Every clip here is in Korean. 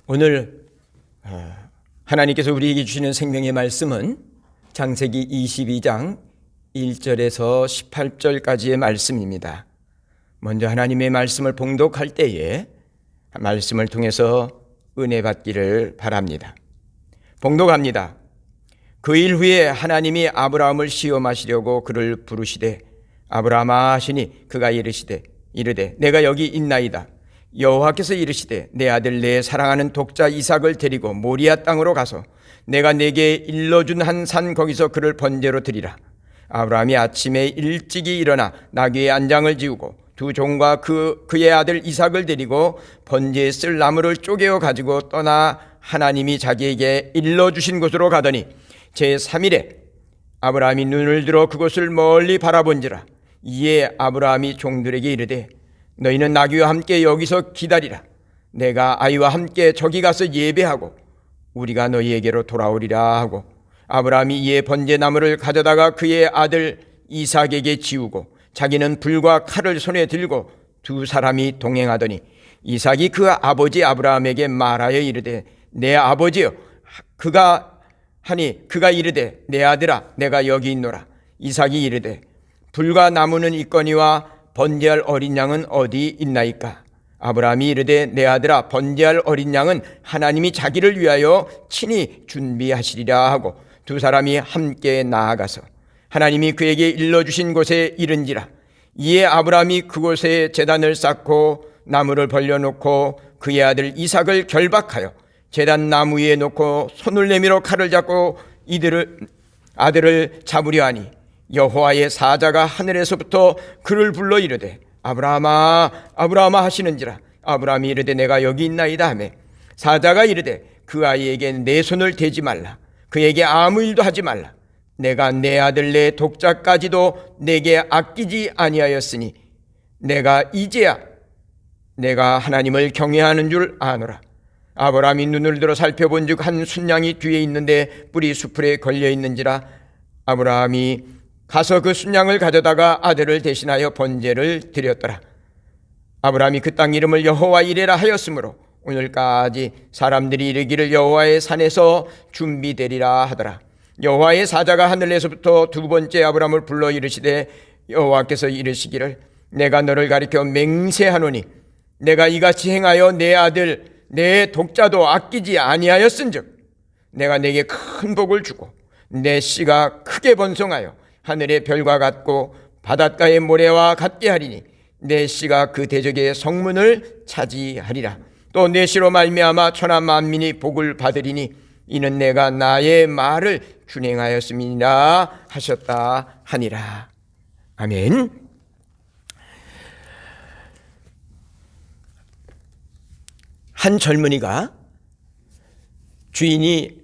오늘 하나님께서 우리에게 주시는 생명의 말씀은 창세기 22장 1절에서 18절까지의 말씀입니다. 먼저 하나님의 말씀을 봉독할 때에 말씀을 통해서 은혜 받기를 바랍니다. 봉독합니다. 그 일 후에 하나님이 아브라함을 시험하시려고 그를 부르시되 아브라함아 하시니 그가 이르되 내가 여기 있나이다. 여호와께서 이르시되 내 아들 내 사랑하는 독자 이삭을 데리고 모리아 땅으로 가서 내가 내게 일러준 한 산 거기서 그를 번제로 드리라. 아브라함이 아침에 일찍이 일어나 나귀의 안장을 지우고 두 종과 그의 아들 이삭을 데리고 번제에 쓸 나무를 쪼개어 가지고 떠나 하나님이 자기에게 일러주신 곳으로 가더니 제3일에 아브라함이 눈을 들어 그곳을 멀리 바라본지라. 이에 아브라함이 종들에게 이르되 너희는 나귀와 함께 여기서 기다리라. 내가 아이와 함께 저기 가서 예배하고 우리가 너희에게로 돌아오리라 하고 아브라함이 이에 번제나무를 가져다가 그의 아들 이삭에게 지우고 자기는 불과 칼을 손에 들고 두 사람이 동행하더니 이삭이 그 아버지 아브라함에게 말하여 이르되 내 아버지여. 그가 이르되 내 아들아 내가 여기 있노라. 이삭이 이르되 불과 나무는 있거니와 번제할 어린 양은 어디 있나이까? 아브라함이 이르되 내 아들아 번제할 어린 양은 하나님이 자기를 위하여 친히 준비하시리라 하고 두 사람이 함께 나아가서 하나님이 그에게 일러주신 곳에 이른지라. 이에 아브라함이 그곳에 제단을 쌓고 나무를 벌려놓고 그의 아들 이삭을 결박하여 제단 나무 위에 놓고 손을 내밀어 칼을 잡고 아들을 잡으려 하니 여호와의 사자가 하늘에서부터 그를 불러 이르되 아브라함아 아브라함아 하시는지라. 아브라함이 이르되 내가 여기 있나이다 하매 사자가 이르되 그 아이에게 내 손을 대지 말라. 그에게 아무 일도 하지 말라. 내가 내 아들 내 독자까지도 내게 아끼지 아니하였으니 이제야 내가 하나님을 경외하는 줄 아노라. 아브라함이 눈을 들어 살펴본즉 한 순양이 뒤에 있는데 뿔이 수풀에 걸려 있는지라. 아브라함이 가서 그 순양을 가져다가 아들을 대신하여 번제를 드렸더라. 아브라함이 그 땅 이름을 여호와 이레라 하였으므로 오늘까지 사람들이 이르기를 여호와의 산에서 준비되리라 하더라. 여호와의 사자가 하늘에서부터 두 번째 아브라함을 불러 이르시되 여호와께서 이르시기를 내가 너를 가리켜 맹세하노니 내가 이같이 행하여 내 아들 내 독자도 아끼지 아니하였은즉 내가 내게 큰 복을 주고 내 씨가 크게 번성하여 하늘의 별과 같고 바닷가의 모래와 같게 하리니 내 씨가 그 대적의 성문을 차지하리라. 또 내 씨로 말미암아 천하 만민이 복을 받으리니 이는 내가 나의 말을 준행하였음이니라 하셨다 하니라. 아멘. 한 젊은이가 주인이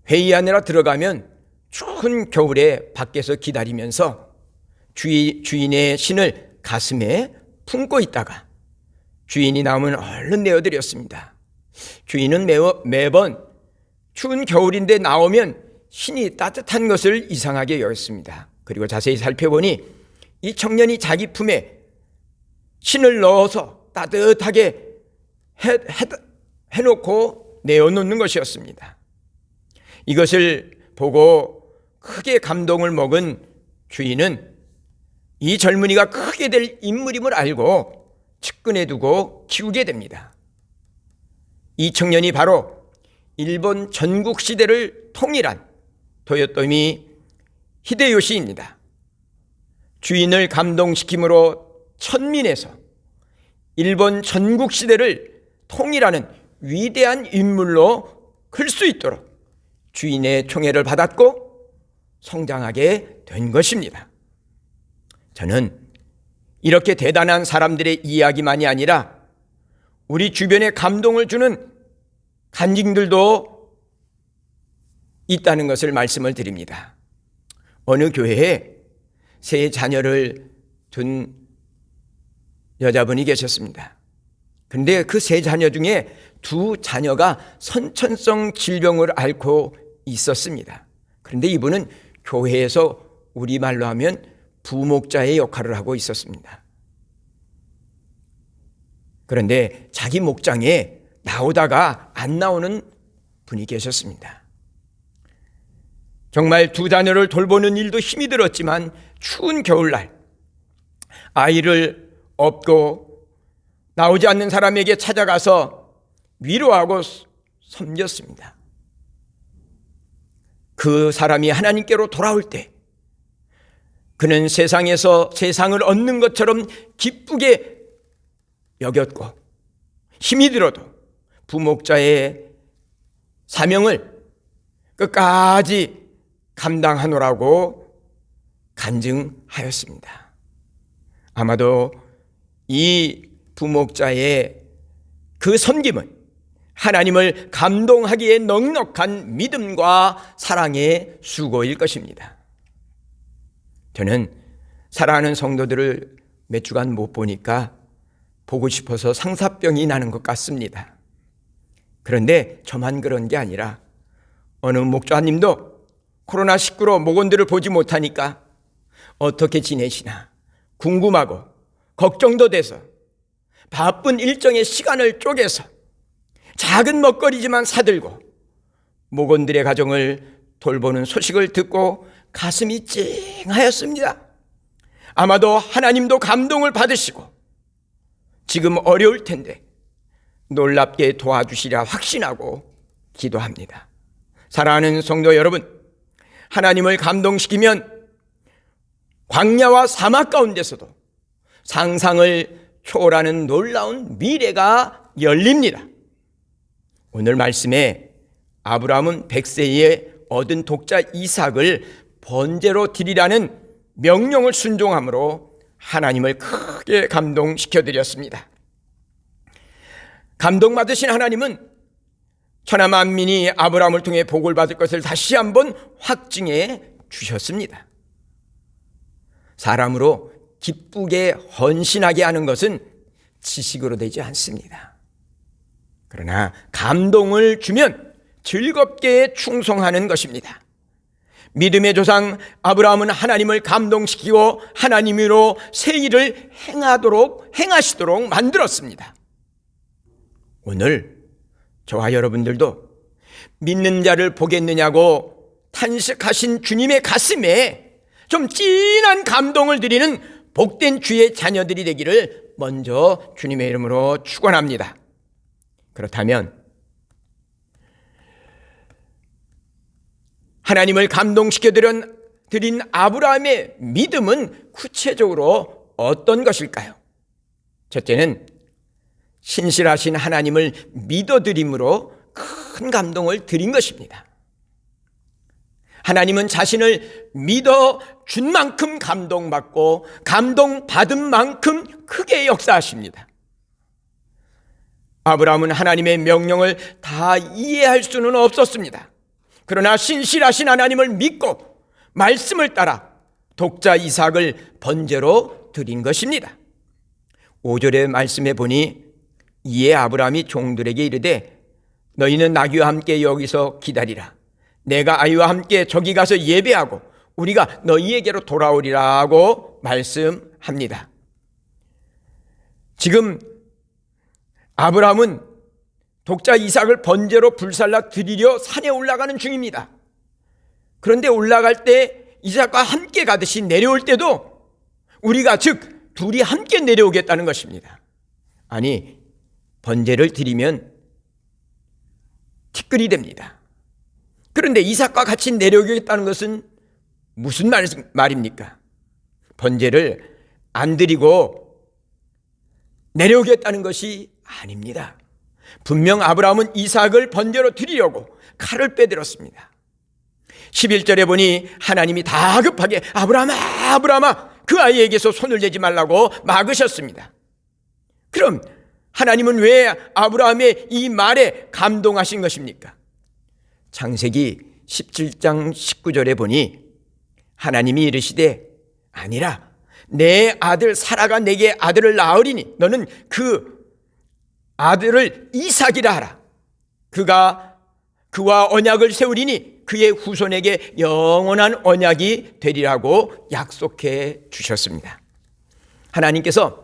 회의하느라 들어가면 추운 겨울에 밖에서 기다리면서 주인의 신을 가슴에 품고 있다가 주인이 나오면 얼른 내어드렸습니다. 주인은 매번 추운 겨울인데 나오면 신이 따뜻한 것을 이상하게 여겼습니다. 그리고 자세히 살펴보니 이 청년이 자기 품에 신을 넣어서 따뜻하게 해놓고 내어놓는 것이었습니다. 이것을 보고 크게 감동을 먹은 주인은 이 젊은이가 크게 될 인물임을 알고 측근에 두고 키우게 됩니다. 이 청년이 바로 일본 전국 시대를 통일한 도요토미 히데요시입니다. 주인을 감동시킴으로 천민에서 일본 전국 시대를 통일하는 위대한 인물로 클 수 있도록 주인의 총애를 받았고 성장하게 된 것입니다. 저는 이렇게 대단한 사람들의 이야기만이 아니라 우리 주변에 감동을 주는 간증들도 있다는 것을 말씀을 드립니다. 어느 교회에 세 자녀를 둔 여자분이 계셨습니다. 그런데 그 세 자녀 중에 두 자녀가 선천성 질병을 앓고 있었습니다. 그런데 이분은 교회에서 우리말로 하면 부목자의 역할을 하고 있었습니다. 그런데 자기 목장에 나오다가 안 나오는 분이 계셨습니다. 정말 두 자녀를 돌보는 일도 힘이 들었지만 추운 겨울날 아이를 업고 나오지 않는 사람에게 찾아가서 위로하고 섬겼습니다. 그 사람이 하나님께로 돌아올 때 그는 세상에서 세상을 얻는 것처럼 기쁘게 여겼고, 힘이 들어도 부목자의 사명을 끝까지 감당하노라고 간증하였습니다. 아마도 이 부목자의 그 섬김은 하나님을 감동하기에 넉넉한 믿음과 사랑의 수고일 것입니다. 저는 사랑하는 성도들을 몇 주간 못 보니까 보고 싶어서 상사병이 나는 것 같습니다. 그런데 저만 그런 게 아니라 어느 목사님도 코로나19로 목원들을 보지 못하니까 어떻게 지내시나 궁금하고 걱정도 돼서 바쁜 일정의 시간을 쪼개서 작은 먹거리지만 사들고 목원들의 가정을 돌보는 소식을 듣고 가슴이 찡하였습니다. 아마도 하나님도 감동을 받으시고 지금 어려울 텐데 놀랍게 도와주시리라 확신하고 기도합니다. 사랑하는 성도 여러분, 하나님을 감동시키면 광야와 사막 가운데서도 상상을 초월하는 놀라운 미래가 열립니다. 오늘 말씀에 아브라함은 100세에 얻은 독자 이삭을 번제로 드리라는 명령을 순종함으로 하나님을 크게 감동시켜 드렸습니다. 감동받으신 하나님은 천하 만민이 아브라함을 통해 복을 받을 것을 다시 한번 확증해 주셨습니다. 사람으로 기쁘게 헌신하게 하는 것은 지식으로 되지 않습니다. 그러나 감동을 주면 즐겁게 충성하는 것입니다. 믿음의 조상 아브라함은 하나님을 감동시키고 하나님으로 새 일을 행하시도록 만들었습니다. 오늘 저와 여러분들도 믿는 자를 보겠느냐고 탄식하신 주님의 가슴에 좀 진한 감동을 드리는 복된 주의 자녀들이 되기를 먼저 주님의 이름으로 축원합니다. 그렇다면 하나님을 감동시켜 드린 아브라함의 믿음은 구체적으로 어떤 것일까요? 첫째는 신실하신 하나님을 믿어드림으로 큰 감동을 드린 것입니다. 하나님은 자신을 믿어준 만큼 감동받고 감동받은 만큼 크게 역사하십니다. 아브라함은 하나님의 명령을 다 이해할 수는 없었습니다. 그러나 신실하신 하나님을 믿고 말씀을 따라 독자 이삭을 번제로 드린 것입니다. 5절의 말씀에 보니 이에 아브라함이 종들에게 이르되 너희는 나귀와 함께 여기서 기다리라. 내가 아이와 함께 저기 가서 예배하고 우리가 너희에게로 돌아오리라 하고 말씀합니다. 지금 아브라함은 독자 이삭을 번제로 불살라 드리려 산에 올라가는 중입니다. 그런데 올라갈 때 이삭과 함께 가듯이 내려올 때도 우리가 즉 둘이 함께 내려오겠다는 것입니다. 아니, 번제를 드리면 티끌이 됩니다. 그런데 이삭과 같이 내려오겠다는 것은 무슨 말입니까? 번제를 안 드리고 내려오겠다는 것이 아닙니다. 분명 아브라함은 이삭을 번제로 드리려고 칼을 빼들었습니다. 11절에 보니 하나님이 다급하게 아브라함아 그 아이에게서 손을 대지 말라고 막으셨습니다. 그럼 하나님은 왜 아브라함의 이 말에 감동하신 것입니까? 창세기 17장 19절에 보니 하나님이 이르시되 아니라 내 아들 사라가 내게 아들을 낳으리니 너는 그 아들을 이삭이라 하라. 그와 언약을 세우리니 그의 후손에게 영원한 언약이 되리라고 약속해 주셨습니다. 하나님께서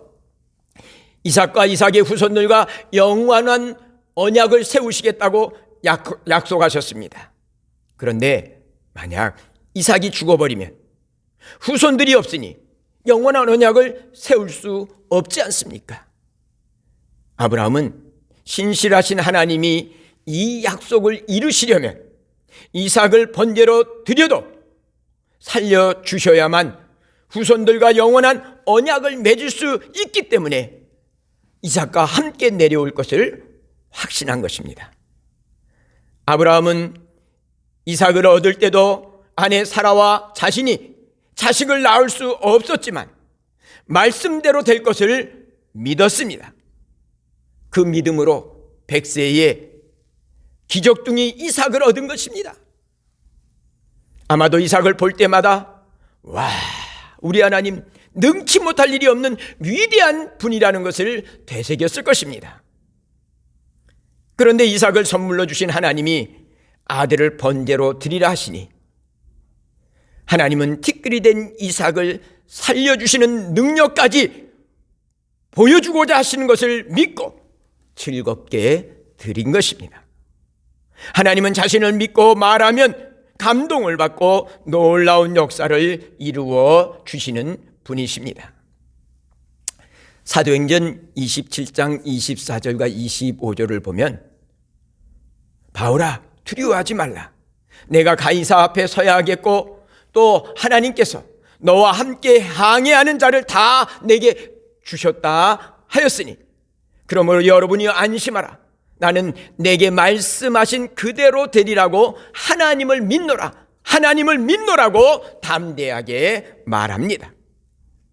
이삭과 이삭의 후손들과 영원한 언약을 세우시겠다고 약속하셨습니다. 그런데 만약 이삭이 죽어버리면 후손들이 없으니 영원한 언약을 세울 수 없지 않습니까? 아브라함은 신실하신 하나님이 이 약속을 이루시려면 이삭을 번제로 드려도 살려주셔야만 후손들과 영원한 언약을 맺을 수 있기 때문에 이삭과 함께 내려올 것을 확신한 것입니다. 아브라함은 이삭을 얻을 때도 아내 사라와 자신이 자식을 낳을 수 없었지만 말씀대로 될 것을 믿었습니다. 그 믿음으로 100세에 기적둥이 이삭을 얻은 것입니다. 아마도 이삭을 볼 때마다 와, 우리 하나님 능치 못할 일이 없는 위대한 분이라는 것을 되새겼을 것입니다. 그런데 이삭을 선물로 주신 하나님이 아들을 번제로 드리라 하시니 하나님은 티끌이 된 이삭을 살려주시는 능력까지 보여주고자 하시는 것을 믿고 즐겁게 드린 것입니다. 하나님은 자신을 믿고 말하면 감동을 받고 놀라운 역사를 이루어 주시는 분이십니다. 사도행전 27장 24절과 25절을 보면 바울아 두려워하지 말라. 내가 가이사 앞에 서야 하겠고 또 하나님께서 너와 함께 항해하는 자를 다 내게 주셨다 하였으니 그러므로 여러분이 안심하라. 나는 내게 말씀하신 그대로 되리라고 하나님을 믿노라고 담대하게 말합니다.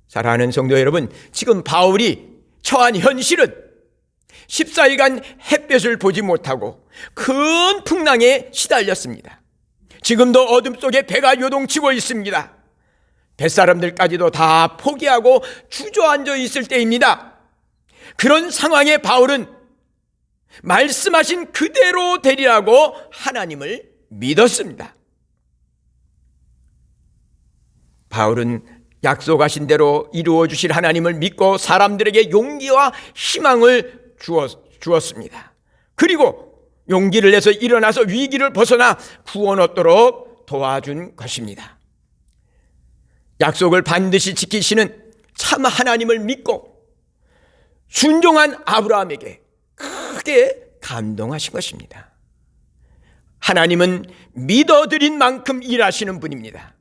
사랑하는 성도 여러분, 지금 바울이 처한 현실은 14일간 햇볕을 보지 못하고 큰 풍랑에 시달렸습니다. 지금도 어둠 속에 배가 요동치고 있습니다. 뱃사람들까지도 다 포기하고 주저앉아 있을 때입니다. 그런 상황에 바울은 말씀하신 그대로 되리라고 하나님을 믿었습니다. 바울은 약속하신 대로 이루어 주실 하나님을 믿고 사람들에게 용기와 희망을 주었습니다. 그리고 용기를 내서 일어나서 위기를 벗어나 구원 얻도록 도와준 것입니다. 약속을 반드시 지키시는 참 하나님을 믿고 순종한 아브라함에게 크게 감동하신 것입니다. 하나님은 믿어드린 만큼 일하시는 분입니다.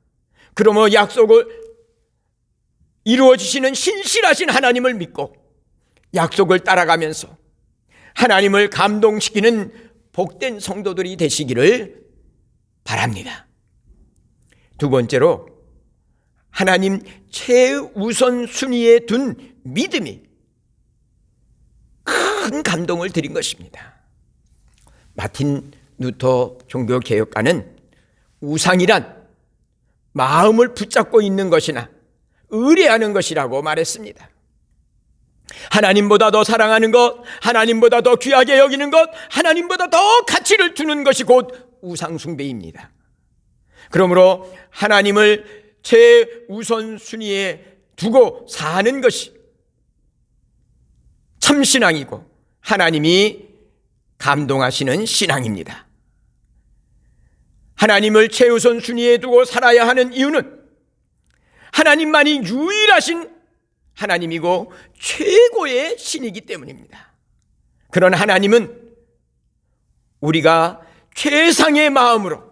그러므로 약속을 이루어지시는 신실하신 하나님을 믿고 약속을 따라가면서 하나님을 감동시키는 복된 성도들이 되시기를 바랍니다. 두 번째로 하나님 최우선 순위에 둔 믿음이 큰 감동을 드린 것입니다. 마틴 루터 종교개혁가는 우상이란 마음을 붙잡고 있는 것이나 의뢰하는 것이라고 말했습니다. 하나님보다 더 사랑하는 것, 하나님보다 더 귀하게 여기는 것, 하나님보다 더 가치를 두는 것이 곧 우상 숭배입니다. 그러므로 하나님을 최우선 순위에 두고 사는 것이 참신앙이고 하나님이 감동하시는 신앙입니다. 하나님을 최우선 순위에 두고 살아야 하는 이유는 하나님만이 유일하신 하나님이고 최고의 신이기 때문입니다. 그런 하나님은 우리가 최상의 마음으로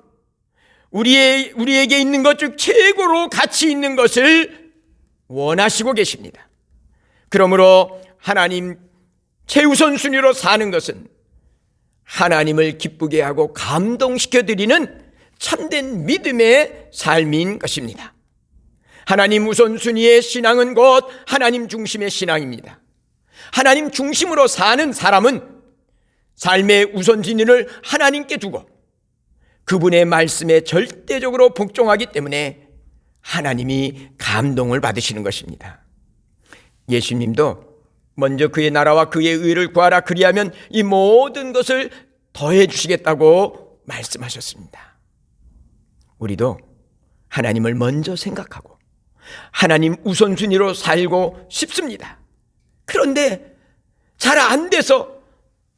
우리에게 있는 것 중 최고로 가치 있는 것을 원하시고 계십니다. 그러므로 하나님 최우선 순위로 사는 것은 하나님을 기쁘게 하고 감동시켜 드리는 참된 믿음의 삶인 것입니다. 하나님 우선순위의 신앙은 곧 하나님 중심의 신앙입니다. 하나님 중심으로 사는 사람은 삶의 우선순위를 하나님께 두고 그분의 말씀에 절대적으로 복종하기 때문에 하나님이 감동을 받으시는 것입니다. 예수님도 먼저 그의 나라와 그의 의를 구하라, 그리하면 이 모든 것을 더해 주시겠다고 말씀하셨습니다. 우리도 하나님을 먼저 생각하고 하나님 우선순위로 살고 싶습니다. 그런데 잘 안 돼서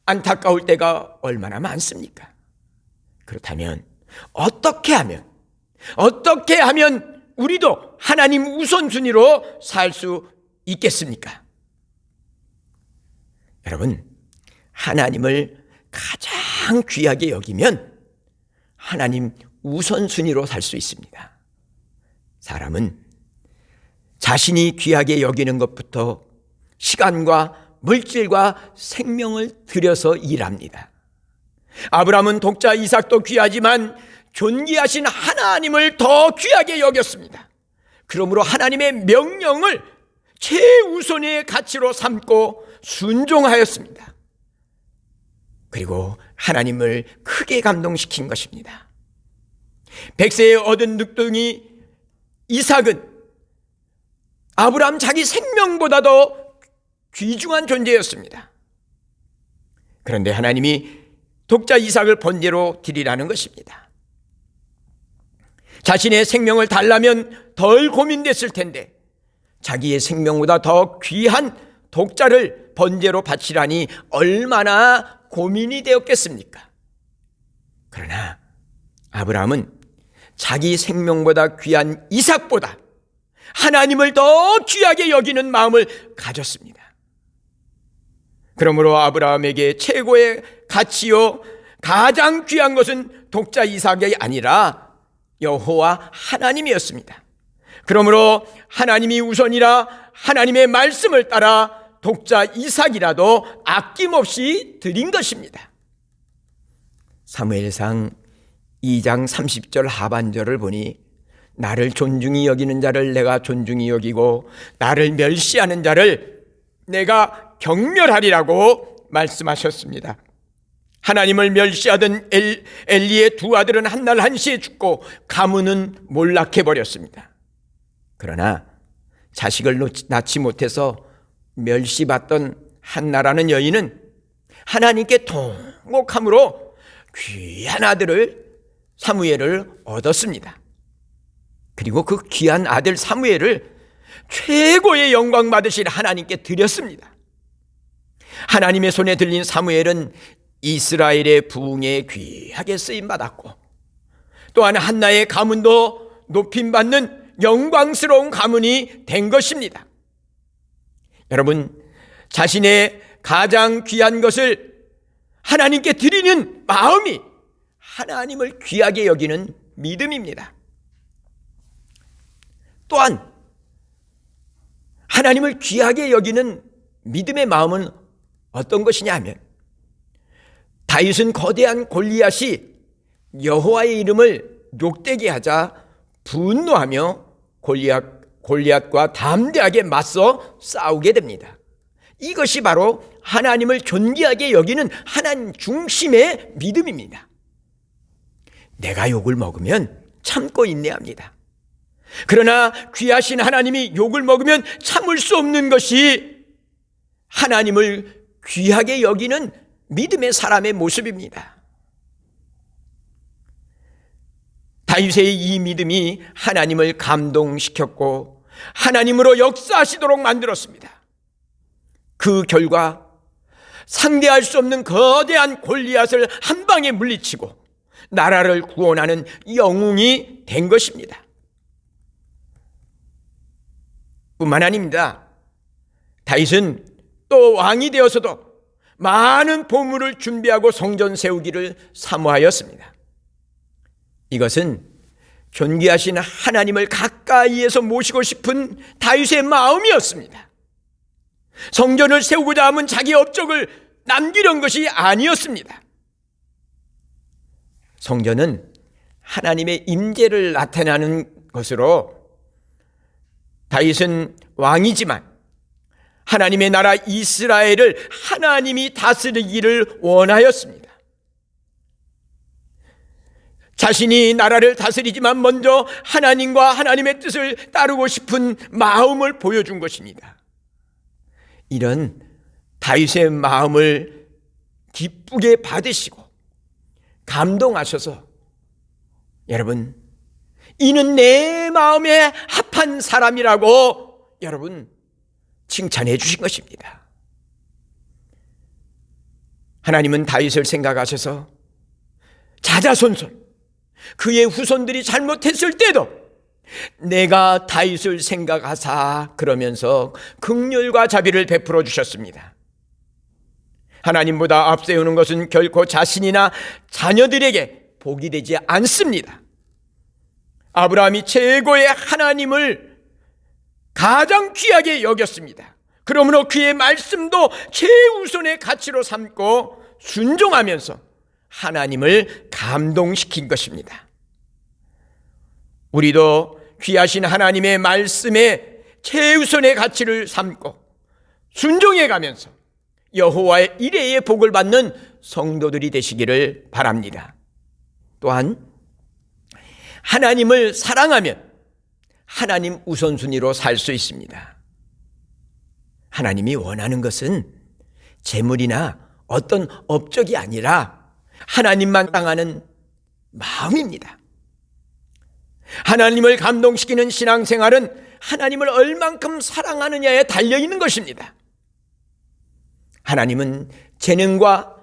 안타까울 때가 얼마나 많습니까? 그렇다면 어떻게 하면 우리도 하나님 우선순위로 살 수 있겠습니까? 여러분, 하나님을 가장 귀하게 여기면 하나님 우선순위로 살 수 있습니다. 사람은 자신이 귀하게 여기는 것부터 시간과 물질과 생명을 들여서 일합니다. 아브라함은 독자 이삭도 귀하지만 존귀하신 하나님을 더 귀하게 여겼습니다. 그러므로 하나님의 명령을 최우선의 가치로 삼고 순종하였습니다. 그리고 하나님을 크게 감동시킨 것입니다. 100세에 얻은 늑둥이 이삭은 아브라함 자기 생명보다도 귀중한 존재였습니다. 그런데 하나님이 독자 이삭을 번제로 드리라는 것입니다. 자신의 생명을 달라면 덜 고민됐을 텐데 자기의 생명보다 더 귀한 독자를 번제로 바치라니 얼마나 고민이 되었겠습니까? 그러나 아브라함은 자기 생명보다 귀한 이삭보다 하나님을 더 귀하게 여기는 마음을 가졌습니다. 그러므로 아브라함에게 최고의 가치요 가장 귀한 것은 독자 이삭이 아니라 여호와 하나님이었습니다. 그러므로 하나님이 우선이라 하나님의 말씀을 따라 독자 이삭이라도 아낌없이 드린 것입니다. 사무엘상 2장 30절 하반절을 보니 나를 존중히 여기는 자를 내가 존중히 여기고 나를 멸시하는 자를 내가 경멸하리라고 말씀하셨습니다. 하나님을 멸시하던 엘리의 두 아들은 한날 한시에 죽고 가문은 몰락해버렸습니다. 그러나 자식을 낳지 못해서 멸시받던 한나라는 여인은 하나님께 통곡함으로 귀한 아들을 사무엘을 얻었습니다. 그리고 그 귀한 아들 사무엘을 최고의 영광 받으실 하나님께 드렸습니다. 하나님의 손에 들린 사무엘은 이스라엘의 부흥에 귀하게 쓰임받았고 또한 한나의 가문도 높임받는 영광스러운 가문이 된 것입니다. 여러분, 자신의 가장 귀한 것을 하나님께 드리는 마음이 하나님을 귀하게 여기는 믿음입니다. 또한 하나님을 귀하게 여기는 믿음의 마음은 어떤 것이냐 하면 다윗은 거대한 골리앗이 여호와의 이름을 욕되게 하자 분노하며 골리앗과 담대하게 맞서 싸우게 됩니다. 이것이 바로 하나님을 존귀하게 여기는 하나님 중심의 믿음입니다. 내가 욕을 먹으면 참고 인내합니다. 그러나 귀하신 하나님이 욕을 먹으면 참을 수 없는 것이 하나님을 귀하게 여기는 믿음의 사람의 모습입니다. 다윗의 이 믿음이 하나님을 감동시켰고 하나님으로 역사하시도록 만들었습니다. 그 결과 상대할 수 없는 거대한 골리앗을 한 방에 물리치고 나라를 구원하는 영웅이 된 것입니다. 뿐만 아닙니다. 다윗은 또 왕이 되어서도 많은 보물을 준비하고 성전 세우기를 사모하였습니다. 이것은 존귀하신 하나님을 가까이에서 모시고 싶은 다윗의 마음이었습니다. 성전을 세우고자 하면 자기 업적을 남기려는 것이 아니었습니다. 성전은 하나님의 임재를 나타내는 것으로 다윗은 왕이지만 하나님의 나라 이스라엘을 하나님이 다스리기를 원하였습니다. 자신이 나라를 다스리지만 먼저 하나님과 하나님의 뜻을 따르고 싶은 마음을 보여준 것입니다. 이런 다윗의 마음을 기쁘게 받으시고 감동하셔서 여러분, 이는 내 마음에 합한 사람이라고 여러분 칭찬해 주신 것입니다. 하나님은 다윗을 생각하셔서 자자손손 그의 후손들이 잘못했을 때도 내가 다윗을 생각하사 그러면서 긍휼과 자비를 베풀어 주셨습니다. 하나님보다 앞세우는 것은 결코 자신이나 자녀들에게 복이 되지 않습니다. 아브라함이 최고의 하나님을 가장 귀하게 여겼습니다. 그러므로 그의 말씀도 최우선의 가치로 삼고 순종하면서 하나님을 감동시킨 것입니다. 우리도 귀하신 하나님의 말씀에 최우선의 가치를 삼고 순종해 가면서 여호와의 이레의 복을 받는 성도들이 되시기를 바랍니다. 또한 하나님을 사랑하면 하나님 우선순위로 살 수 있습니다. 하나님이 원하는 것은 재물이나 어떤 업적이 아니라 하나님만 사랑하는 마음입니다. 하나님을 감동시키는 신앙생활은 하나님을 얼만큼 사랑하느냐에 달려있는 것입니다. 하나님은 재능과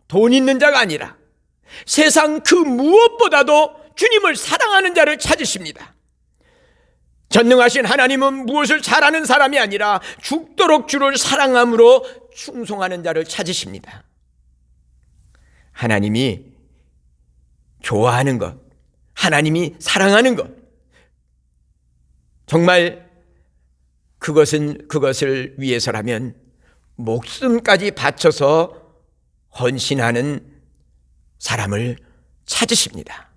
돈 있는 자가 아니라 세상 그 무엇보다도 주님을 사랑하는 자를 찾으십니다. 전능하신 하나님은 무엇을 잘하는 사람이 아니라 죽도록 주를 사랑함으로 충성하는 자를 찾으십니다. 하나님이 좋아하는 것, 하나님이 사랑하는 것, 정말 그것을 위해서라면 목숨까지 바쳐서 헌신하는 사람을 찾으십니다.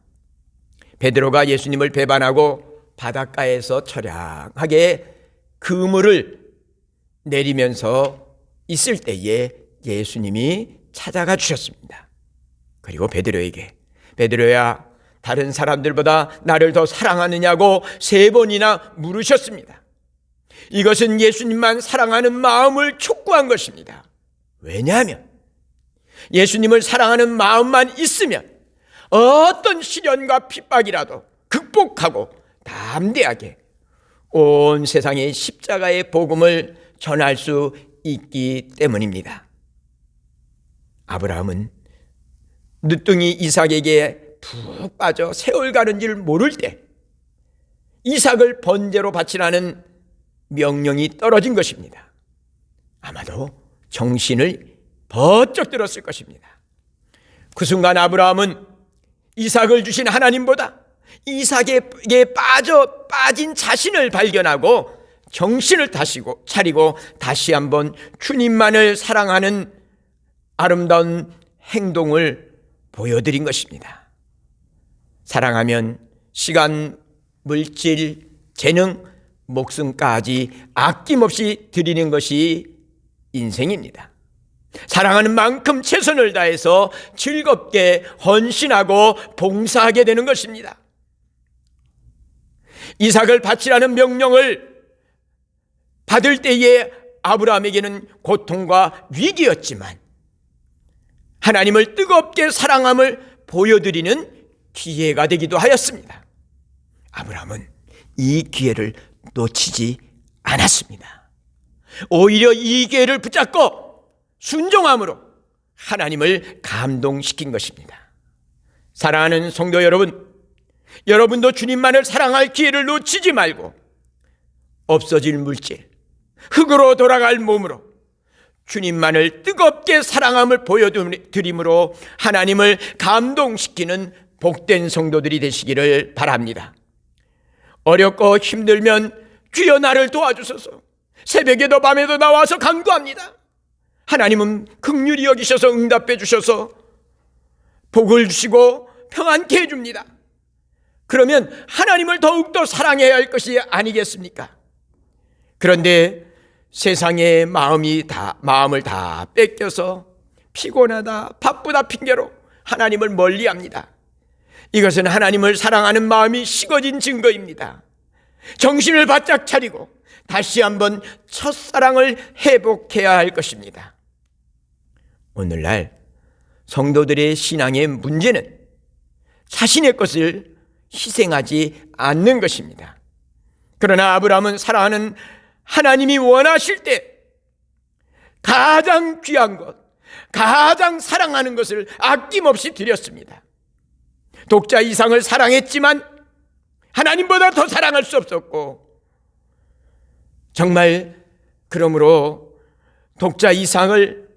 베드로가 예수님을 배반하고 바닷가에서 처량하게 그물을 내리면서 있을 때에 예수님이 찾아가 주셨습니다. 그리고 베드로에게 베드로야 다른 사람들보다 나를 더 사랑하느냐고 3번이나 물으셨습니다. 이것은 예수님만 사랑하는 마음을 촉구한 것입니다. 왜냐하면 예수님을 사랑하는 마음만 있으면 어떤 시련과 핍박이라도 극복하고 담대하게 온 세상에 십자가의 복음을 전할 수 있기 때문입니다. 아브라함은 늦둥이 이삭에게 푹 빠져 세월 가는 줄 모를 때 이삭을 번제로 바치라는 명령이 떨어진 것입니다. 아마도 정신을 번쩍 들었을 것입니다. 그 순간 아브라함은 이삭을 주신 하나님보다 이삭에게 빠진 자신을 발견하고 정신을 차리고 다시 한번 주님만을 사랑하는 아름다운 행동을 보여드린 것입니다. 사랑하면 시간, 물질, 재능, 목숨까지 아낌없이 드리는 것이 인생입니다. 사랑하는 만큼 최선을 다해서 즐겁게 헌신하고 봉사하게 되는 것입니다. 이삭을 바치라는 명령을 받을 때에 아브라함에게는 고통과 위기였지만 하나님을 뜨겁게 사랑함을 보여드리는 기회가 되기도 하였습니다. 아브라함은 이 기회를 놓치지 않았습니다. 오히려 이 기회를 붙잡고 순종함으로 하나님을 감동시킨 것입니다. 사랑하는 성도 여러분, 여러분도 주님만을 사랑할 기회를 놓치지 말고 없어질 물질, 흙으로 돌아갈 몸으로 주님만을 뜨겁게 사랑함을 보여드림으로 하나님을 감동시키는 복된 성도들이 되시기를 바랍니다. 어렵고 힘들면 주여 나를 도와주소서 새벽에도 밤에도 나와서 간구합니다. 하나님은 긍휼히 여기셔서 응답해 주셔서 복을 주시고 평안케 해줍니다. 그러면 하나님을 더욱더 사랑해야 할 것이 아니겠습니까? 그런데 세상의 마음을 다 뺏겨서 피곤하다, 바쁘다 핑계로 하나님을 멀리합니다. 이것은 하나님을 사랑하는 마음이 식어진 증거입니다. 정신을 바짝 차리고 다시 한번 첫사랑을 회복해야 할 것입니다. 오늘날 성도들의 신앙의 문제는 자신의 것을 희생하지 않는 것입니다. 그러나 아브라함은 사랑하는 하나님이 원하실 때 가장 귀한 것, 가장 사랑하는 것을 아낌없이 드렸습니다. 독자 이상을 사랑했지만 하나님보다 더 사랑할 수 없었고, 정말 그러므로 독자 이상을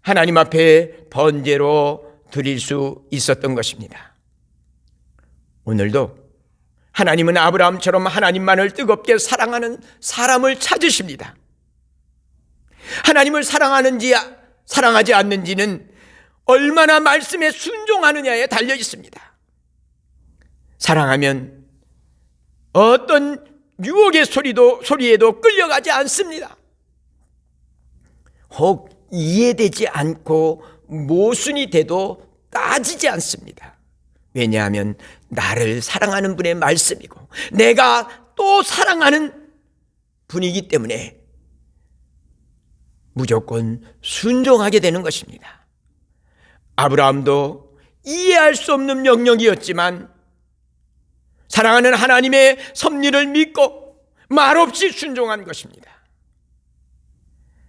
하나님 앞에 번제로 드릴 수 있었던 것입니다. 오늘도 하나님은 아브라함처럼 하나님만을 뜨겁게 사랑하는 사람을 찾으십니다. 하나님을 사랑하는지 사랑하지 않는지는 얼마나 말씀에 순종하느냐에 달려 있습니다. 사랑하면 어떤 유혹의 소리에도 끌려가지 않습니다. 혹 이해되지 않고 모순이 돼도 따지지 않습니다. 왜냐하면 나를 사랑하는 분의 말씀이고 내가 또 사랑하는 분이기 때문에 무조건 순종하게 되는 것입니다. 아브라함도 이해할 수 없는 명령이었지만 사랑하는 하나님의 섭리를 믿고 말없이 순종한 것입니다.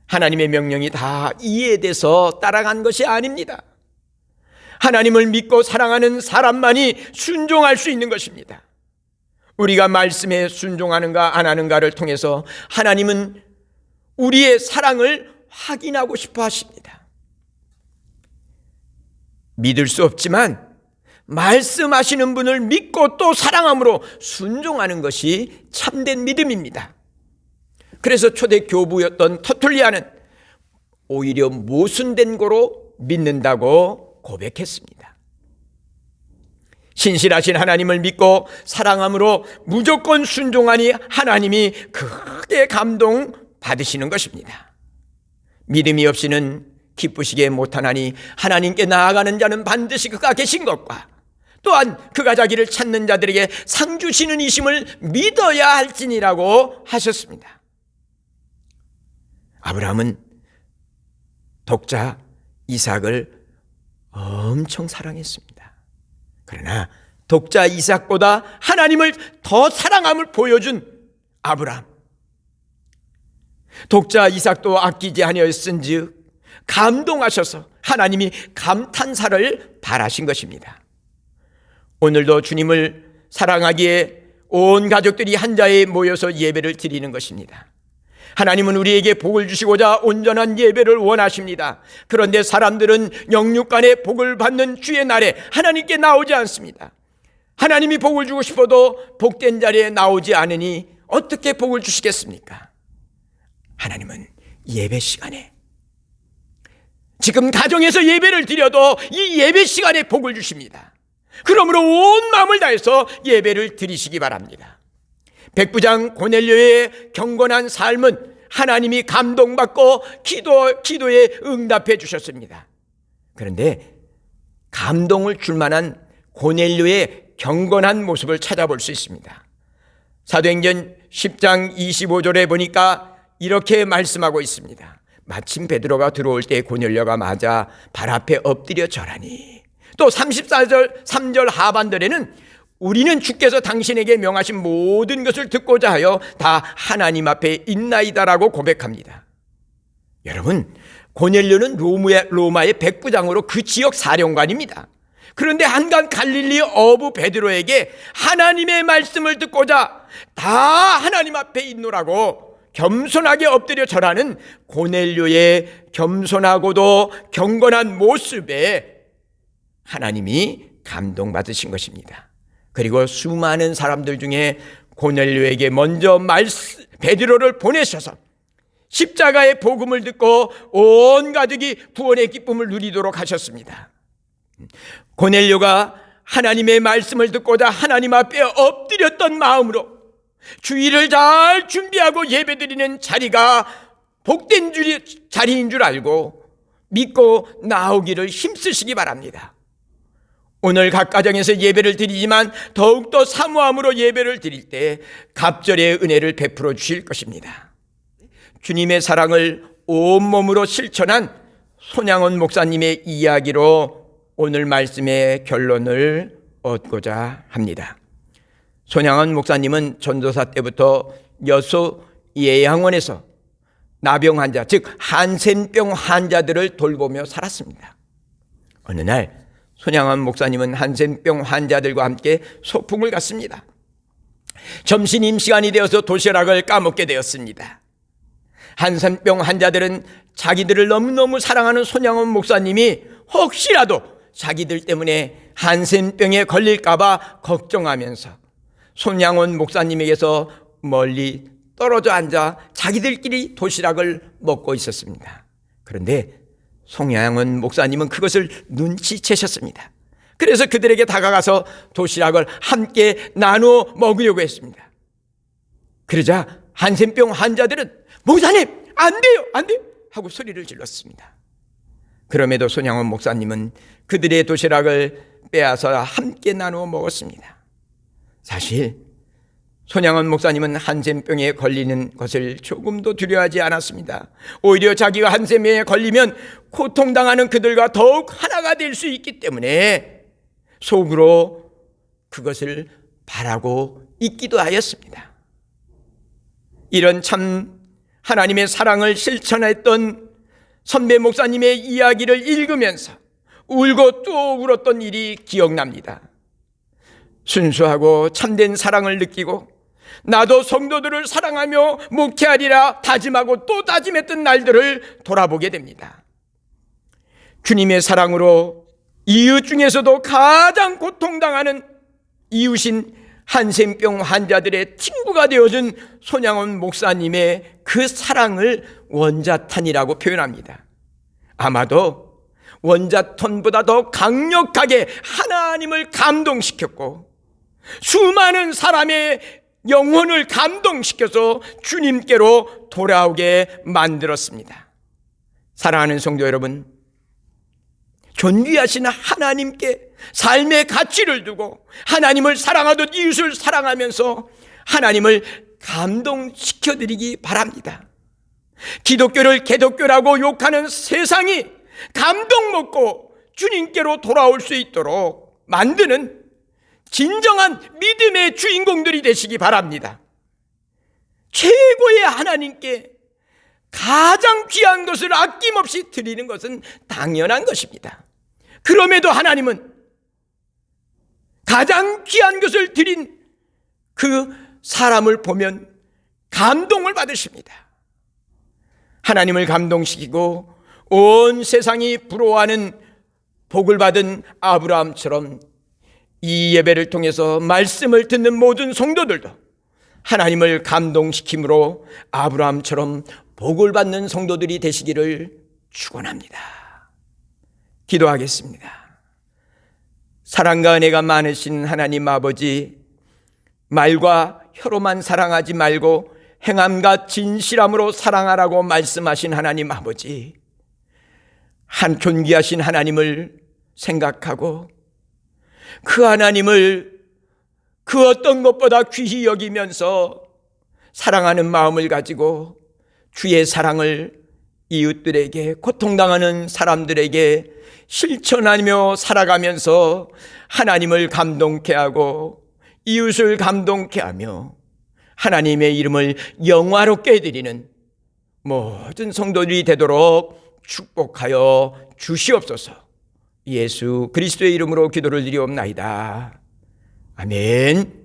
하나님의 명령이 다 이해돼서 따라간 것이 아닙니다. 하나님을 믿고 사랑하는 사람만이 순종할 수 있는 것입니다. 우리가 말씀에 순종하는가 안 하는가를 통해서 하나님은 우리의 사랑을 확인하고 싶어 하십니다. 믿을 수 없지만 말씀하시는 분을 믿고 또 사랑함으로 순종하는 것이 참된 믿음입니다. 그래서 초대 교부였던 터툴리아는 오히려 모순된 거로 믿는다고 고백했습니다. 신실하신 하나님을 믿고 사랑함으로 무조건 순종하니 하나님이 크게 감동 받으시는 것입니다. 믿음이 없이는 기쁘시게 못하나니 하나님께 나아가는 자는 반드시 그가 계신 것과 또한 그가 자기를 찾는 자들에게 상 주시는 이심을 믿어야 할지니라고 하셨습니다. 아브라함은 독자 이삭을 엄청 사랑했습니다. 그러나 독자 이삭보다 하나님을 더 사랑함을 보여준 아브라함, 독자 이삭도 아끼지 아니하였은즉 감동하셔서 하나님이 감탄사를 바라신 것입니다. 오늘도 주님을 사랑하기에 온 가족들이 한 자리에 모여서 예배를 드리는 것입니다. 하나님은 우리에게 복을 주시고자 온전한 예배를 원하십니다. 그런데 사람들은 영육간의 복을 받는 주의 날에 하나님께 나오지 않습니다. 하나님이 복을 주고 싶어도 복된 자리에 나오지 않으니 어떻게 복을 주시겠습니까? 하나님은 예배 시간에, 지금 가정에서 예배를 드려도 이 예배 시간에 복을 주십니다. 그러므로 온 마음을 다해서 예배를 드리시기 바랍니다. 백부장 고넬료의 경건한 삶은 하나님이 감동받고 기도에 응답해 주셨습니다. 그런데 감동을 줄 만한 고넬료의 경건한 모습을 찾아볼 수 있습니다. 사도행전 10장 25절에 보니까 이렇게 말씀하고 있습니다. 마침 베드로가 들어올 때 고넬료가 맞아 발 앞에 엎드려 절하니, 또 34절 3절 하반절에는 우리는 주께서 당신에게 명하신 모든 것을 듣고자 하여 다 하나님 앞에 있나이다라고 고백합니다. 여러분, 고넬료는 로마의 백부장으로 그 지역 사령관입니다. 그런데 한간 갈릴리 어부 베드로에게 하나님의 말씀을 듣고자 다 하나님 앞에 있노라고 겸손하게 엎드려 절하는 고넬료의 겸손하고도 경건한 모습에 하나님이 감동받으신 것입니다. 그리고 수많은 사람들 중에 고넬료에게 먼저 베드로를 보내셔서 십자가의 복음을 듣고 온 가족이 구원의 기쁨을 누리도록 하셨습니다. 고넬료가 하나님의 말씀을 듣고자 하나님 앞에 엎드렸던 마음으로 주일을 잘 준비하고 예배드리는 자리가 복된 자리인 줄 알고 믿고 나오기를 힘쓰시기 바랍니다. 오늘 각 가정에서 예배를 드리지만 더욱더 사모함으로 예배를 드릴 때 갑절의 은혜를 베풀어 주실 것입니다. 주님의 사랑을 온몸으로 실천한 손양원 목사님의 이야기로 오늘 말씀의 결론을 얻고자 합니다. 손양원 목사님은 전도사 때부터 여수 예양원에서 나병 환자, 즉 한센병 환자들을 돌보며 살았습니다. 어느 날 손양원 목사님은 한센병 환자들과 함께 소풍을 갔습니다. 점심 시간이 되어서 도시락을 까먹게 되었습니다. 한센병 환자들은 자기들을 너무너무 사랑하는 손양원 목사님이 혹시라도 자기들 때문에 한센병에 걸릴까 봐 걱정하면서 손양원 목사님에게서 멀리 떨어져 앉아 자기들끼리 도시락을 먹고 있었습니다. 그런데 손양원 목사님은 그것을 눈치채셨습니다. 그래서 그들에게 다가가서 도시락을 함께 나누어 먹으려고 했습니다. 그러자 한센병 환자들은 목사님 안 돼요 안 돼요 하고 소리를 질렀습니다. 그럼에도 손양원 목사님은 그들의 도시락을 빼앗아 함께 나누어 먹었습니다. 사실 손양원 목사님은 한센병에 걸리는 것을 조금도 두려워하지 않았습니다. 오히려 자기가 한센병에 걸리면 고통당하는 그들과 더욱 하나가 될 수 있기 때문에 속으로 그것을 바라고 있기도 하였습니다. 이런 참 하나님의 사랑을 실천했던 선배 목사님의 이야기를 읽으면서 울고 또 울었던 일이 기억납니다. 순수하고 참된 사랑을 느끼고 나도 성도들을 사랑하며 목회하리라 다짐하고 또 다짐했던 날들을 돌아보게 됩니다. 주님의 사랑으로 이웃 중에서도 가장 고통당하는 이웃인 한센병 환자들의 친구가 되어준 손양원 목사님의 그 사랑을 원자탄이라고 표현합니다. 아마도 원자탄보다 더 강력하게 하나님을 감동시켰고 수많은 사람의 영혼을 감동시켜서 주님께로 돌아오게 만들었습니다. 사랑하는 성도 여러분, 존귀하신 하나님께 삶의 가치를 두고 하나님을 사랑하듯 이웃을 사랑하면서 하나님을 감동시켜드리기 바랍니다. 기독교를 개독교라고 욕하는 세상이 감동 먹고 주님께로 돌아올 수 있도록 만드는 진정한 믿음의 주인공들이 되시기 바랍니다. 최고의 하나님께 가장 귀한 것을 아낌없이 드리는 것은 당연한 것입니다. 그럼에도 하나님은 가장 귀한 것을 드린 그 사람을 보면 감동을 받으십니다. 하나님을 감동시키고 온 세상이 부러워하는 복을 받은 아브라함처럼 이 예배를 통해서 말씀을 듣는 모든 성도들도 하나님을 감동시킴으로 아브라함처럼 복을 받는 성도들이 되시기를 축원합니다. 기도하겠습니다. 사랑과 은혜가 많으신 하나님 아버지, 말과 혀로만 사랑하지 말고 행함과 진실함으로 사랑하라고 말씀하신 하나님 아버지, 한 존귀하신 하나님을 생각하고 그 하나님을 그 어떤 것보다 귀히 여기면서 사랑하는 마음을 가지고 주의 사랑을 이웃들에게, 고통당하는 사람들에게 실천하며 살아가면서 하나님을 감동케 하고 이웃을 감동케 하며 하나님의 이름을 영화롭게 드리는 모든 성도들이 되도록 축복하여 주시옵소서. 예수 그리스도의 이름으로 기도를 드리옵나이다. 아멘.